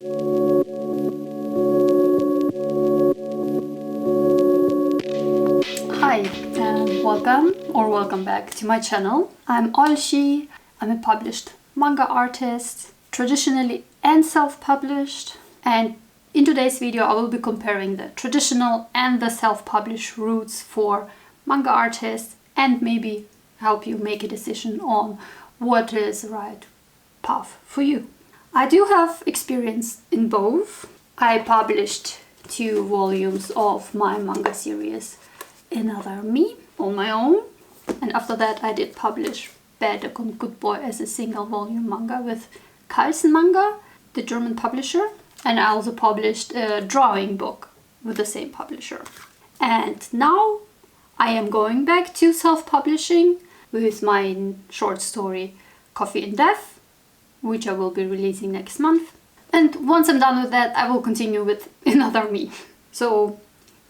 Hi and welcome back to my channel. I'm Olshi. I'm a published manga artist, traditionally and self-published, and in today's video I will be comparing the traditional and the self-published routes for manga artists and maybe help you make a decision on what is the right path for you. I do have experience in both. I published 2 volumes of my manga series Another Me on my own, and after that I did publish Bad and Good Boy as a single volume manga with Carlsen Manga, the German publisher, and I also published a drawing book with the same publisher. And now I am going back to self-publishing with my short story Coffee and Death, which I will be releasing next month. And once I'm done with that, I will continue with Another Me. So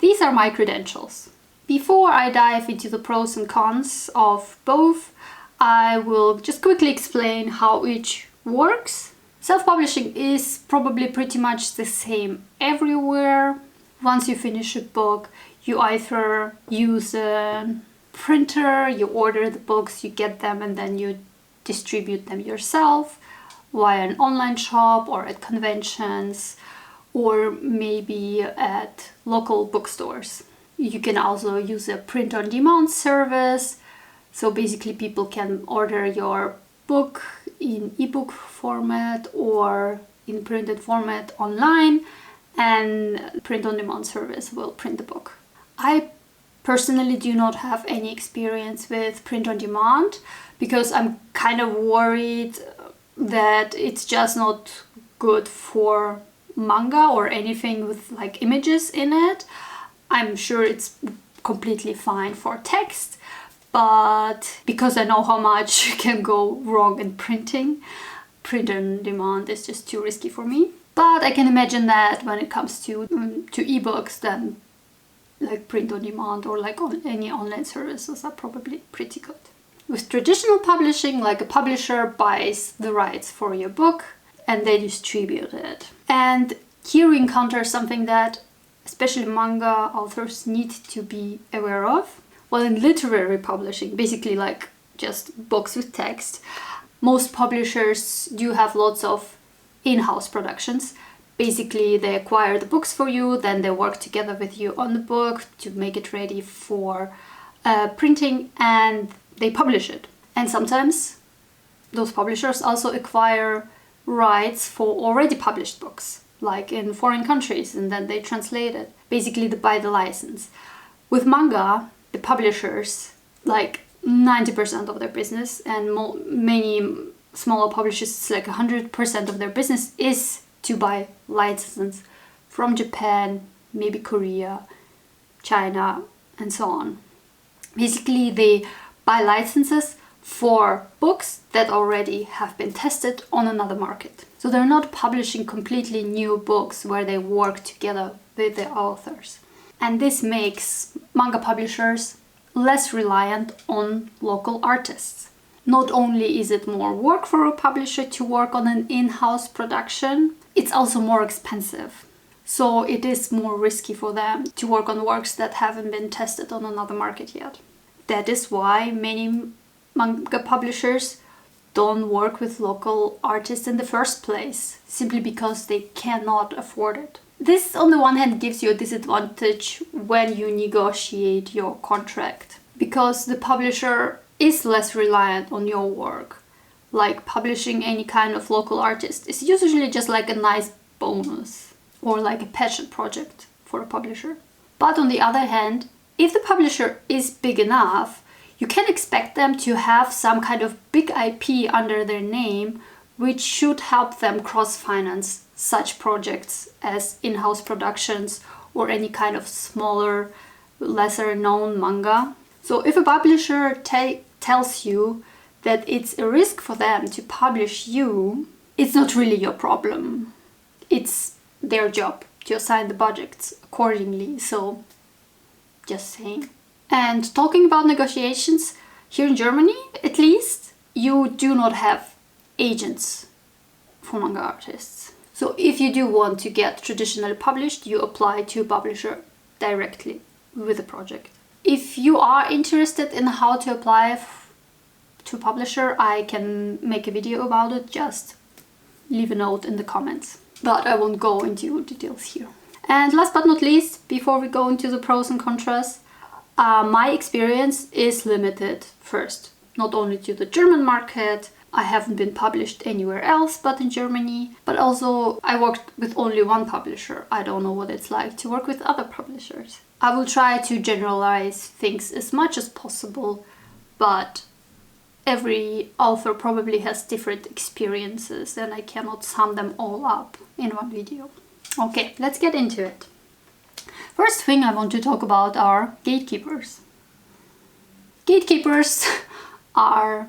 these are my credentials. Before I dive into the pros and cons of both, I will just quickly explain how each works. Self-publishing is probably pretty much the same everywhere. Once you finish a book, you either use a printer, you order the books, you get them, and then you distribute them yourself via an online shop or at conventions or maybe at local bookstores. You can also use a print-on-demand service. So basically people can order your book in ebook format or in printed format online, and print-on-demand service will print the book. I personally do not have any experience with print-on-demand because I'm kind of worried that it's just not good for manga or anything with like images in it. I'm sure it's completely fine for text, but because I know how much can go wrong in printing, print on demand is just too risky for me. But I can imagine that when it comes to ebooks, then like print on demand or like on any online services are probably pretty good. With traditional publishing, like a publisher buys the rights for your book and they distribute it. And here we encounter something that especially manga authors need to be aware of. Well, in literary publishing, basically like just books with text, most publishers do have lots of in-house productions. Basically, they acquire the books for you, then they work together with you on the book to make it ready for printing, and they publish it. And sometimes those publishers also acquire rights for already published books, like in foreign countries, and then they translate it. Basically, they buy the license. With manga, the publishers, like 90% of their business, and many smaller publishers, it's like 100% of their business is to buy licenses from Japan, maybe Korea, China, and so on. Basically, they buy licenses for books that already have been tested on another market. So they're not publishing completely new books where they work together with the authors. And this makes manga publishers less reliant on local artists. Not only is it more work for a publisher to work on an in-house production, it's also more expensive. So it is more risky for them to work on works that haven't been tested on another market yet. That is why many manga publishers don't work with local artists in the first place, simply because they cannot afford it. This, on the one hand, gives you a disadvantage when you negotiate your contract, because the publisher is less reliant on your work. Like publishing any kind of local artist is usually just like a nice bonus or like a passion project for a publisher. But on the other hand, if the publisher is big enough, you can expect them to have some kind of big IP under their name, which should help them cross-finance such projects as in-house productions or any kind of smaller, lesser-known manga. So if a publisher tells you that it's a risk for them to publish you, it's not really your problem. It's their job to assign the budgets accordingly, so just saying. And talking about negotiations, here in Germany, at least, you do not have agents for manga artists. So if you do want to get traditionally published, you apply to a publisher directly with a project. If you are interested in how to apply to a publisher, I can make a video about it. Just leave a note in the comments. But I won't go into details here. And last but not least, before we go into the pros and contras, my experience is limited first, not only to the German market. I haven't been published anywhere else but in Germany, but also I worked with only one publisher. I don't know what it's like to work with other publishers. I will try to generalize things as much as possible, but every author probably has different experiences and I cannot sum them all up in one video. Okay, let's get into it. First thing I want to talk about are gatekeepers. Gatekeepers are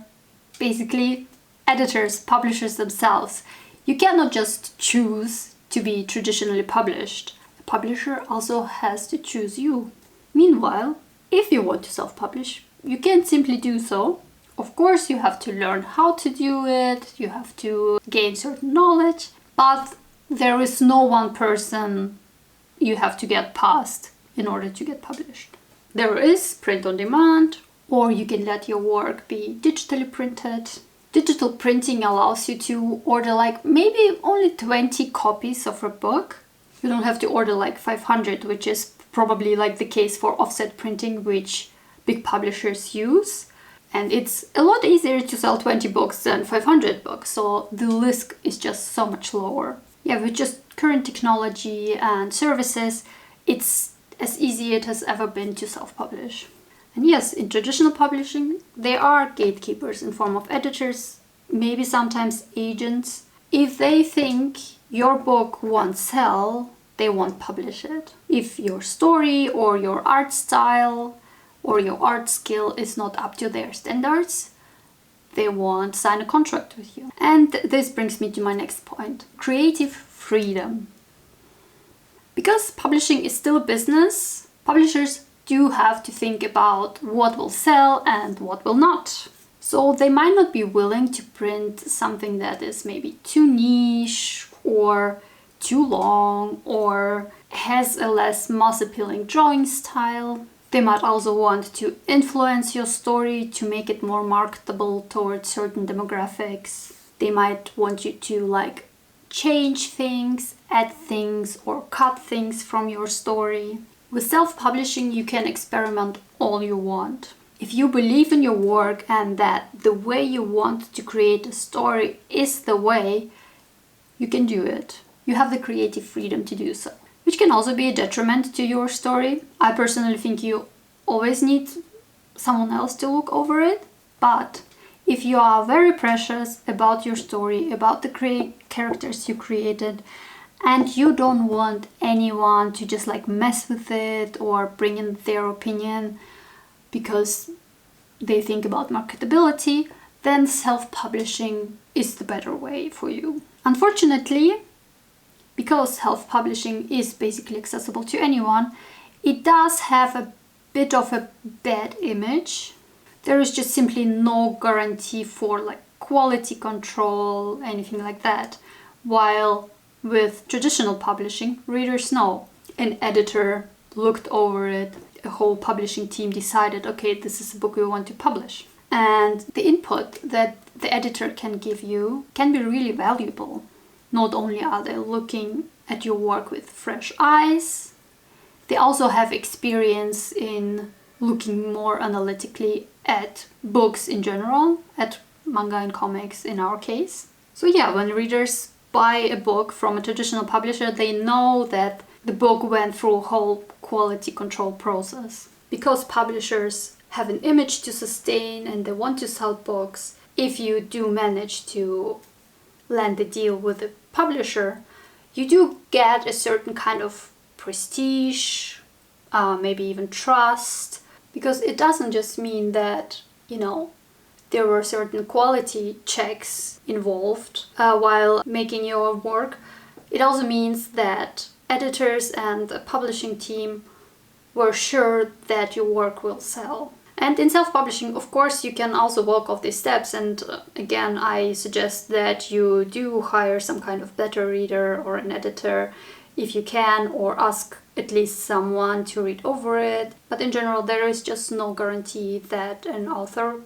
basically editors, publishers themselves. You cannot just choose to be traditionally published. A publisher also has to choose you. Meanwhile, if you want to self-publish, you can simply do so. Of course, you have to learn how to do it, you have to gain certain knowledge, but there is no one person you have to get past in order to get published. There is print on demand, or you can let your work be digitally printed. Digital printing allows you to order like maybe only 20 copies of a book. You don't have to order like 500, which is probably like the case for offset printing, which big publishers use. And it's a lot easier to sell 20 books than 500 books, so the risk is just so much lower. Yeah, with just current technology and services, it's as easy it has ever been to self-publish. And yes, in traditional publishing, there are gatekeepers in form of editors, maybe sometimes agents. If they think your book won't sell, they won't publish it. If your story or your art style or your art skill is not up to their standards, they won't sign a contract with you. And this brings me to my next point, creative freedom. Because publishing is still a business, publishers do have to think about what will sell and what will not. So they might not be willing to print something that is maybe too niche or too long or has a less mass appealing drawing style. They might also want to influence your story to make it more marketable towards certain demographics. They might want you to like change things, add things, or cut things from your story. With self-publishing, you can experiment all you want. If you believe in your work and that the way you want to create a story is the way, you can do it. You have the creative freedom to do so, which can also be a detriment to your story. I personally think you always need someone else to look over it, but if you are very precious about your story, about the characters you created, and you don't want anyone to just like mess with it or bring in their opinion because they think about marketability, then self-publishing is the better way for you. Unfortunately, because self-publishing is basically accessible to anyone, it does have a bit of a bad image. There is just simply no guarantee for like quality control, anything like that. While with traditional publishing, readers know. An editor looked over it, a whole publishing team decided, okay, this is a book we want to publish. And the input that the editor can give you can be really valuable. Not only are they looking at your work with fresh eyes, they also have experience in looking more analytically at books in general, at manga and comics in our case. So yeah, when readers buy a book from a traditional publisher, they know that the book went through a whole quality control process. Because publishers have an image to sustain and they want to sell books, if you do manage to land a deal with a publisher, you do get a certain kind of prestige, maybe even trust, because it doesn't just mean that, you know, there were certain quality checks involved while making your work. It also means that editors and the publishing team were sure that your work will sell. And in self-publishing, of course, you can also walk off these steps. And again, I suggest that you do hire some kind of beta reader or an editor if you can, or ask at least someone to read over it. But in general, there is just no guarantee that an author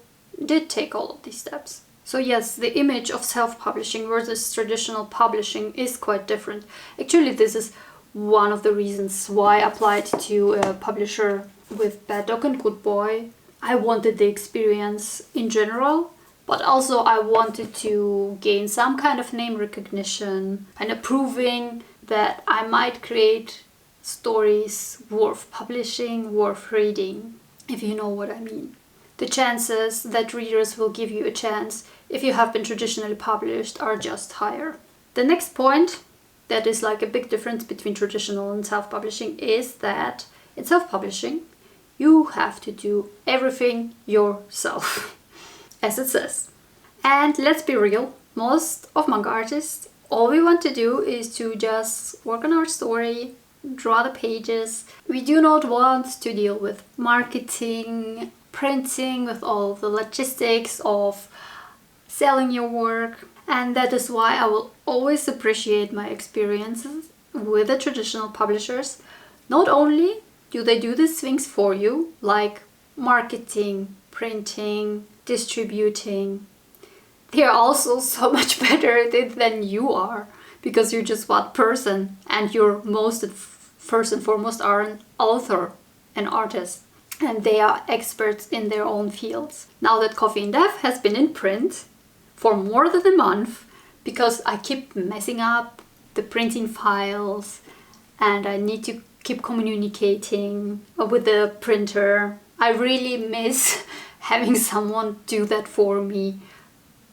did take all of these steps. So yes, the image of self-publishing versus traditional publishing is quite different. Actually, this is one of the reasons why I applied to a publisher with Bad Dog and Good Boy. I wanted the experience in general, but also I wanted to gain some kind of name recognition and proving that I might create stories worth publishing, worth reading, if you know what I mean. The chances that readers will give you a chance if you have been traditionally published are just higher. The next point that is like a big difference between traditional and self-publishing is that in self-publishing, you have to do everything yourself, as it says. And let's be real, most of manga artists, all we want to do is to just work on our story, draw the pages. We do not want to deal with marketing, printing, with all the logistics of selling your work. And that is why I will always appreciate my experiences with the traditional publishers. Not only do they do these things for you, like marketing, printing, distributing, they are also so much better than you are, because you're just one person and you're first and foremost are an author, an artist, and they are experts in their own fields. Now that Coffee and Death has been in print for more than a month, because I keep messing up the printing files and I need to keep communicating with the printer. I really miss having someone do that for me,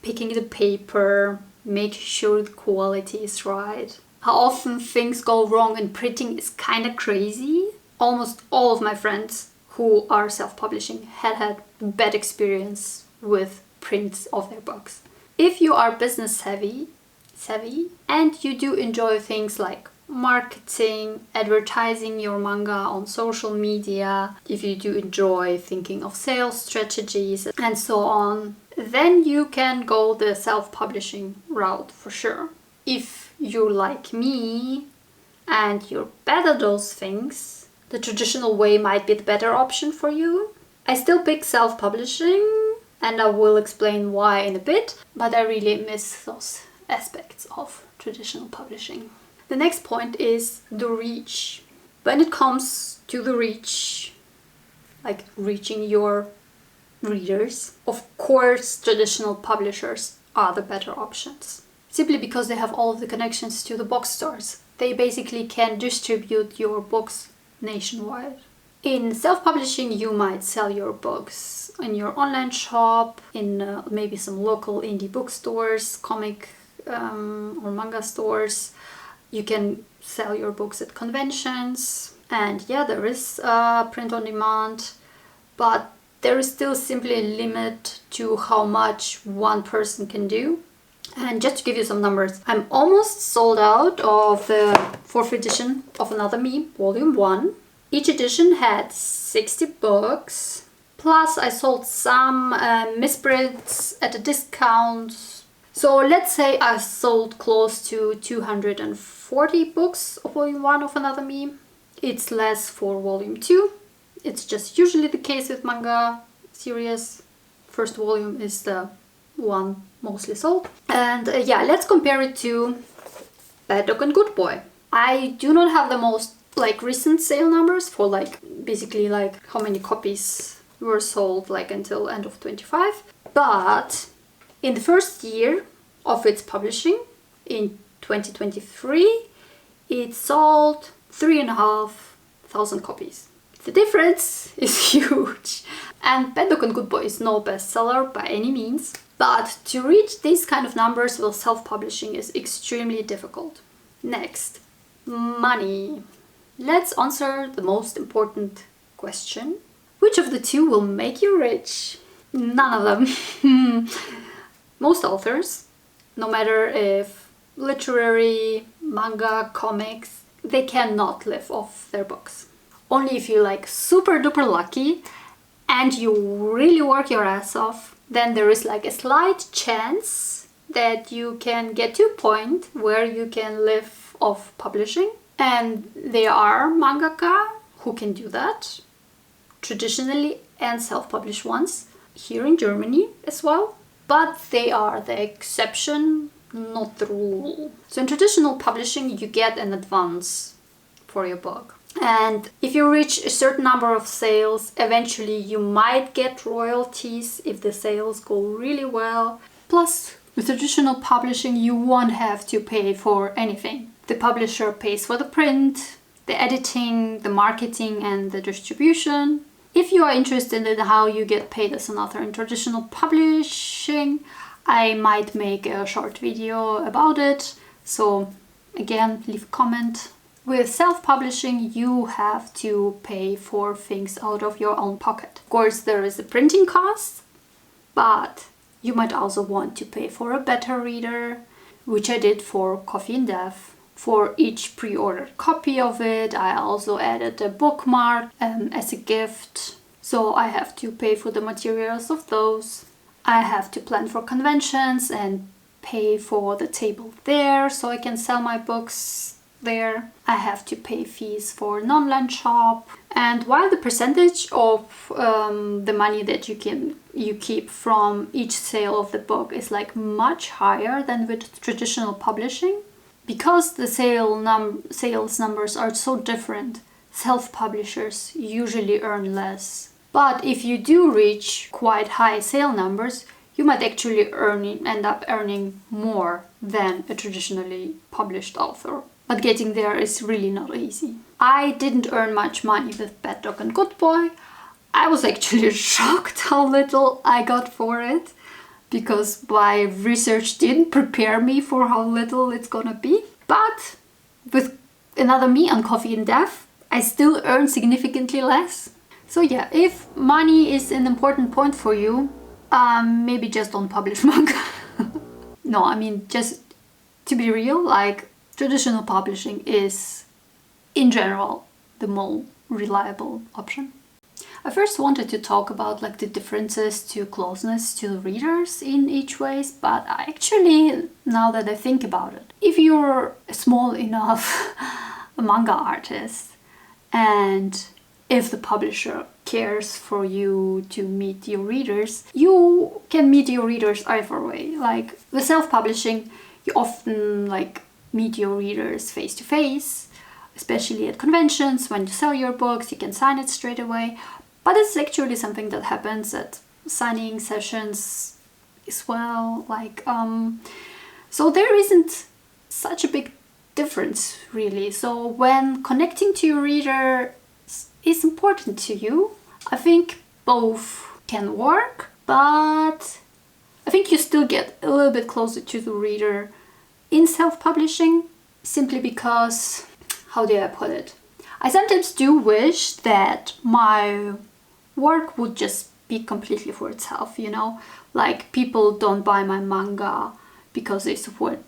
picking the paper, make sure the quality is right. How often things go wrong in printing is kind of crazy. Almost all of my friends who are self-publishing had bad experience with prints of their books. If you are business savvy and you do enjoy things like marketing, advertising your manga on social media, if you do enjoy thinking of sales strategies and so on, then you can go the self-publishing route for sure. If you're like me and you're bad at those things, the traditional way might be the better option for you. I still pick self-publishing and I will explain why in a bit, but I really miss those aspects of traditional publishing. The next point is the reach. When it comes to the reach, like reaching your readers, of course traditional publishers are the better options. Simply because they have all of the connections to the bookstores. They basically can distribute your books nationwide. In self-publishing, you might sell your books in your online shop, in maybe some local indie bookstores, comic or manga stores. You can sell your books at conventions, and yeah, there is print on demand, but there is still simply a limit to how much one person can do. And just to give you some numbers, I'm almost sold out of the 4th edition of Another Me, Volume 1. Each edition had 60 books, plus I sold some misprints at a discount. So let's say I sold close to 240 books of Volume 1 of Another Me. It's less for Volume 2. It's just usually the case with manga series. First volume is the one mostly sold. And yeah, let's compare it to Bad Dog and Good Boy. I do not have the most recent sale numbers for basically how many copies were sold until end of 25, but in the first year of its publishing in 2023 it sold 3,500 copies. The difference is huge, and Bad Dog and Good Boy is no bestseller by any means, but to reach these kind of numbers with self-publishing is extremely difficult. Next, money. Let's answer the most important question. Which of the two will make you rich? None of them. Most authors, no matter if literary, manga, comics, they cannot live off their books. Only if you're super duper lucky and you really work your ass off, then there is like a slight chance that you can get to a point where you can live off publishing. And there are mangaka who can do that, traditionally and self-published ones, here in Germany as well. But they are the exception, not the rule. So in traditional publishing, you get an advance for your book. And if you reach a certain number of sales, eventually you might get royalties if the sales go really well. Plus, with traditional publishing, you won't have to pay for anything. The publisher pays for the print, the editing, the marketing, and the distribution. If you are interested in how you get paid as an author in traditional publishing, I might make a short video about it. So again, leave a comment. With self-publishing, you have to pay for things out of your own pocket. Of course, there is a printing cost, but you might also want to pay for a beta reader, which I did for Coffee and Death. For each pre-ordered copy of it, I also added a bookmark as a gift. So I have to pay for the materials of those. I have to plan for conventions and pay for the table there so I can sell my books there. I have to pay fees for an online shop. And while the percentage of the money that you keep from each sale of the book is like much higher than with traditional publishing, because the sales numbers are so different, self-publishers usually earn less. But if you do reach quite high sale numbers, you might actually end up earning more than a traditionally published author. But getting there is really not easy. I didn't earn much money with Bad Dog and Good Boy. I was actually shocked how little I got for it, because my research didn't prepare me for how little it's gonna be. But with Another Me on Coffee and Death, I still earn significantly less. So yeah, if money is an important point for you, maybe just don't publish manga. No, I mean, just to be real, like, traditional publishing is, in general, the more reliable option. I first wanted to talk about like the differences to closeness to readers in each ways, but actually, now that I think about it, if you're a small enough manga artist and if the publisher cares for you to meet your readers, you can meet your readers either way. Like with self-publishing, you often like meet your readers face to face, especially at conventions. When you sell your books, you can sign it straight away. But it's actually something that happens at signing sessions as well. So there isn't such a big difference really. So when connecting to your reader is important to you, I think both can work, but I think you still get a little bit closer to the reader in self-publishing, simply because, how do I put it? I sometimes do wish that my work would just be completely for itself, you know? Like, people don't buy my manga because they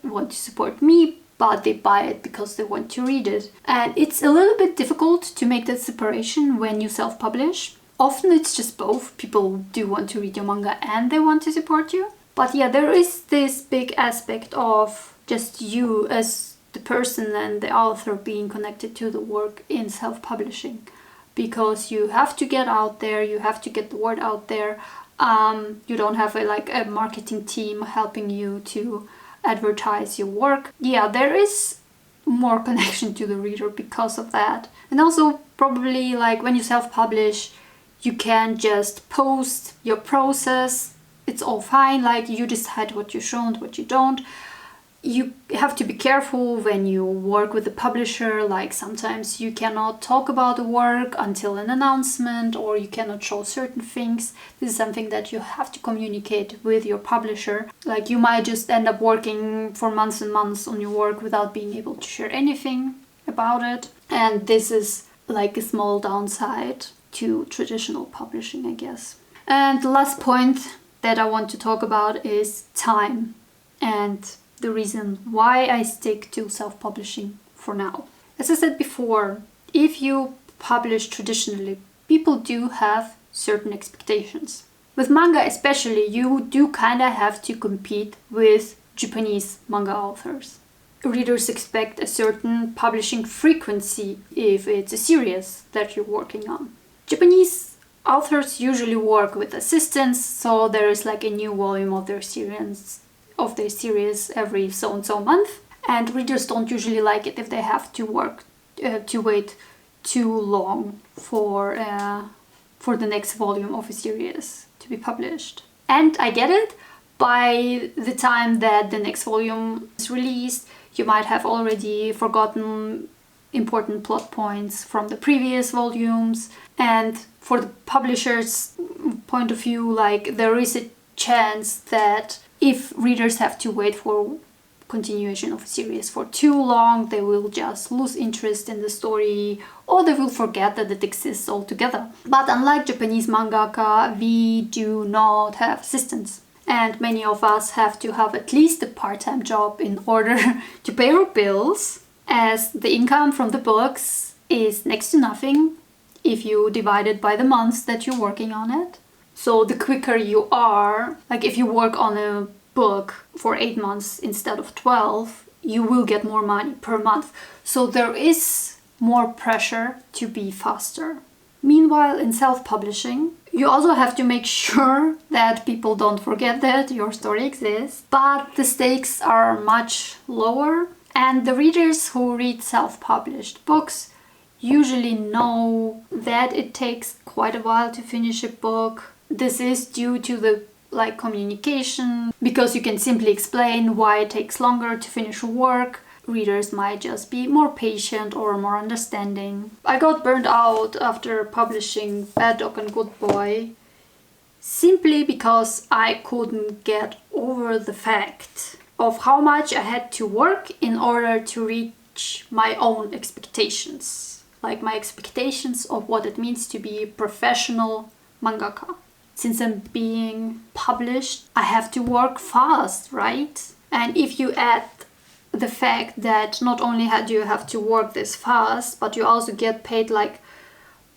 want to support me, but they buy it because they want to read it. And it's a little bit difficult to make that separation when you self-publish. Often it's just both. People do want to read your manga and they want to support you. But yeah, there is this big aspect of just you as the person and the author being connected to the work in self-publishing, because you have to get out there, you have to get the word out there. You don't have a marketing team helping you to advertise your work. Yeah, there is more connection to the reader because of that. And also probably like when you self-publish, you can just post your process. It's all fine, like you decide what you show and what you don't. You have to be careful when you work with the publisher, like sometimes you cannot talk about the work until an announcement, or you cannot show certain things. This is something that you have to communicate with your publisher. Like you might just end up working for months and months on your work without being able to share anything about it. And this is like a small downside to traditional publishing, I guess. And the last point that I want to talk about is time, and the reason why I stick to self-publishing for now. As I said before, if you publish traditionally, people do have certain expectations. With manga especially, you do kinda have to compete with Japanese manga authors. Readers expect a certain publishing frequency if it's a series that you're working on. Japanese authors usually work with assistants, so there is like a new volume of their series every so and so month, and readers don't usually like it if they have to wait too long for the next volume of a series to be published. And I get it. By the time that the next volume is released, you might have already forgotten important plot points from the previous volumes, and for the publisher's point of view, like, there is a chance that if readers have to wait for continuation of a series for too long, they will just lose interest in the story, or they will forget that it exists altogether. But unlike Japanese mangaka, we do not have assistants. And many of us have to have at least a part-time job in order to pay our bills, as the income from the books is next to nothing if you divide it by the months that you're working on it. So the quicker you are, like if you work on a book for 8 months instead of 12, you will get more money per month. So there is more pressure to be faster. Meanwhile, in self-publishing, you also have to make sure that people don't forget that your story exists, but the stakes are much lower, and the readers who read self-published books usually know that it takes quite a while to finish a book. This is due to the communication, because you can simply explain why it takes longer to finish work. Readers might just be more patient or more understanding. I got burned out after publishing Bad Dog and Good Boy simply because I couldn't get over the fact of how much I had to work in order to reach my own expectations. Like my expectations of what it means to be a professional mangaka. Since I'm being published, I have to work fast, right? And if you add the fact that not only do you have to work this fast, but you also get paid like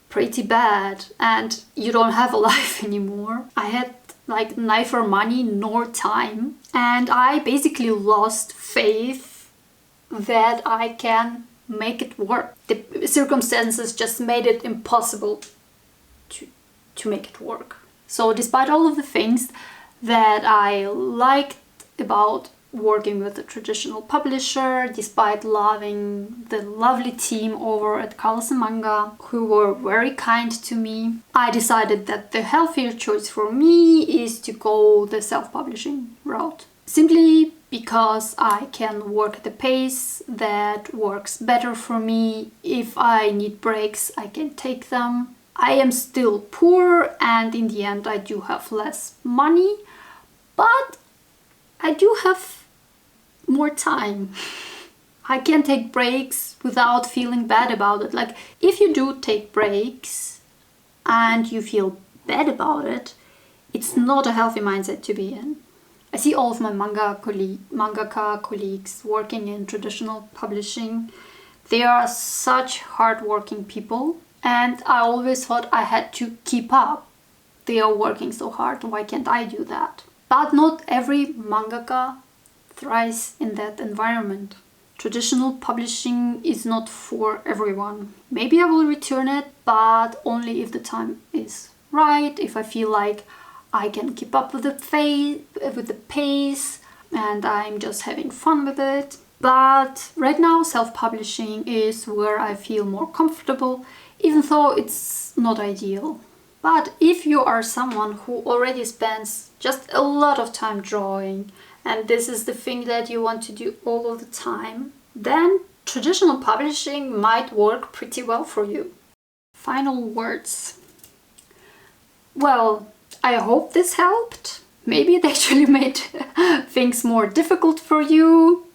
pretty bad, and you don't have a life anymore. I had like neither money nor time, and I basically lost faith that I can make it work. The circumstances just made it impossible to make it work. So despite all of the things that I liked about working with a traditional publisher, despite loving the lovely team over at Carlsen Manga, who were very kind to me, I decided that the healthier choice for me is to go the self-publishing route. Simply because I can work at a pace that works better for me. If I need breaks, I can take them. I am still poor, and in the end I do have less money, but I do have more time. I can take breaks without feeling bad about it. Like, if you do take breaks and you feel bad about it, it's not a healthy mindset to be in. I see all of my mangaka colleagues working in traditional publishing. They are such hardworking people, and I always thought I had to keep up. They are working so hard, why can't I do that? But not every mangaka thrives in that environment. Traditional publishing is not for everyone. Maybe I will return it, but only if the time is right, if I feel like I can keep up with the pace, and I'm just having fun with it. But right now, self-publishing is where I feel more comfortable, even though it's not ideal. But if you are someone who already spends just a lot of time drawing, and this is the thing that you want to do all of the time, then traditional publishing might work pretty well for you. Final words. Well, I hope this helped. Maybe it actually made things more difficult for you.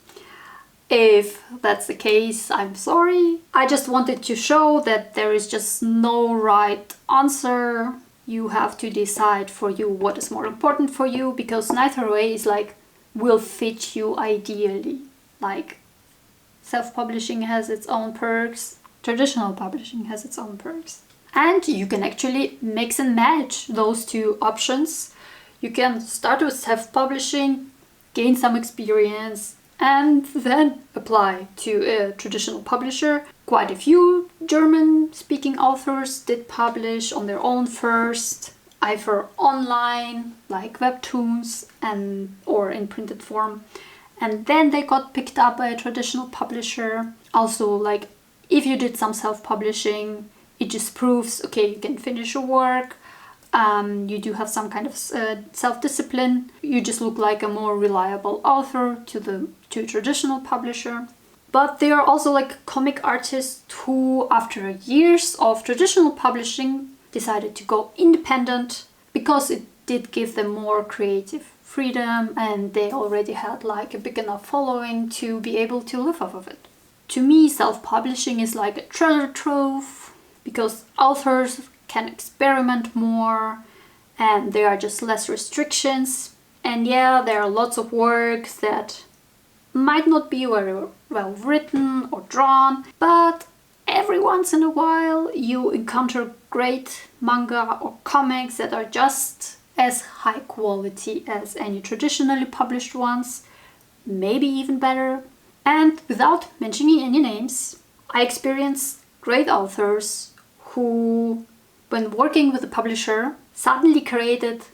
If that's the case, I'm sorry. I just wanted to show that there is just no right answer. You have to decide for you what is more important for you, because neither way is will fit you ideally. Like, self-publishing has its own perks, traditional publishing has its own perks. And you can actually mix and match those two options. You can start with self-publishing, gain some experience, and then apply to a traditional publisher. Quite a few German-speaking authors did publish on their own first, either online, like webtoons, or in printed form. And then they got picked up by a traditional publisher. Also, like, if you did some self-publishing, it just proves, okay, you can finish your work. You do have some kind of self-discipline. You just look like a more reliable author to a traditional publisher. But there are also like comic artists who, after years of traditional publishing, decided to go independent because it did give them more creative freedom and they already had like a big enough following to be able to live off of it. To me, self-publishing is like a treasure trove because authors can experiment more and there are just less restrictions. And yeah, there are lots of works that might not be very well written or drawn, but every once in a while you encounter great manga or comics that are just as high quality as any traditionally published ones, maybe even better. And without mentioning any names, I experienced great authors who, when working with a publisher, suddenly created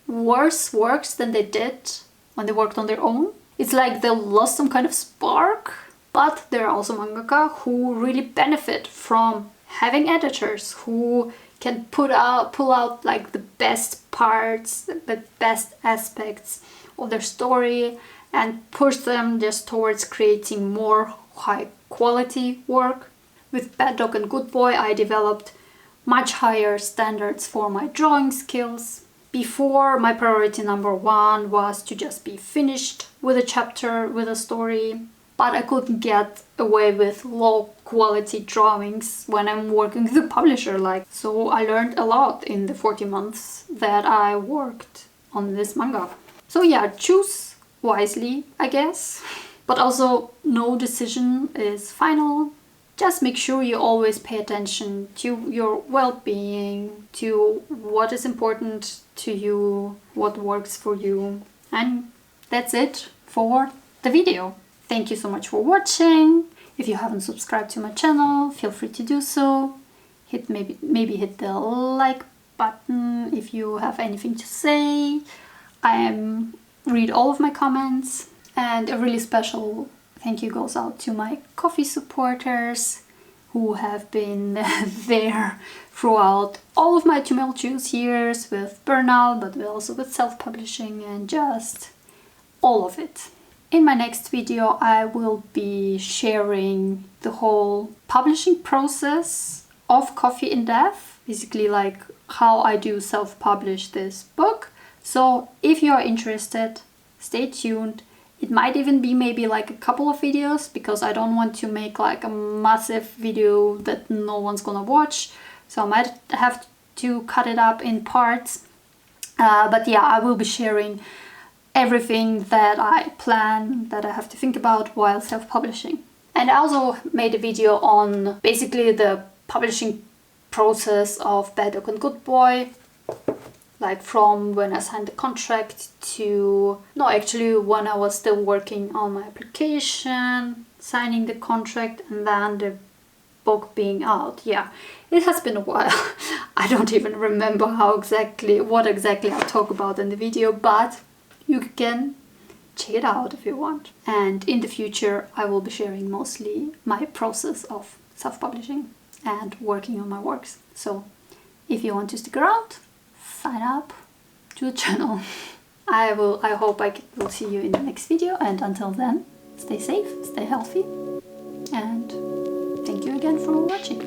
worse works than they did when they worked on their own. It's like they lost some kind of spark. But there are also mangaka who really benefit from having editors who can pull out like the best parts, the best aspects of their story and push them just towards creating more high quality work. With Bad Dog and Good Boy, I developed much higher standards for my drawing skills. Before, my priority number one was to just be finished with a chapter, with a story. But I couldn't get away with low quality drawings when I'm working with a publisher. So I learned a lot in the 40 months that I worked on this manga. So yeah, choose wisely, I guess. But also, no decision is final. Just make sure you always pay attention to your well-being, to what is important to you, what works for you. And that's it for the video. Thank you so much for watching. If you haven't subscribed to my channel, feel free to do so. Maybe hit the like button if you have anything to say. I read all of my comments, and a really special thank you goes out to my Ko-fi supporters who have been there throughout all of my tumultuous years with burnout, but also with self-publishing and just all of it. In my next video, I will be sharing the whole publishing process of Ko-fi in depth, basically like how I do self-publish this book. So if you are interested, stay tuned. It might even be maybe like a couple of videos because I don't want to make like a massive video that no one's gonna watch. So I might have to cut it up in parts. But yeah, I will be sharing everything that I plan, that I have to think about while self-publishing. And I also made a video on basically the publishing process of Bad Dog and Good Boy, like from when I signed the contract to, no, actually when I was still working on my application, signing the contract, and then the book being out. Yeah, it has been a while. I don't even remember what exactly I talk about in the video, but you can check it out if you want. And in the future, I will be sharing mostly my process of self-publishing and working on my works. So if you want to stick around, sign up to the channel. I hope I will see you in the next video, and until then, stay safe, stay healthy, and thank you again for watching.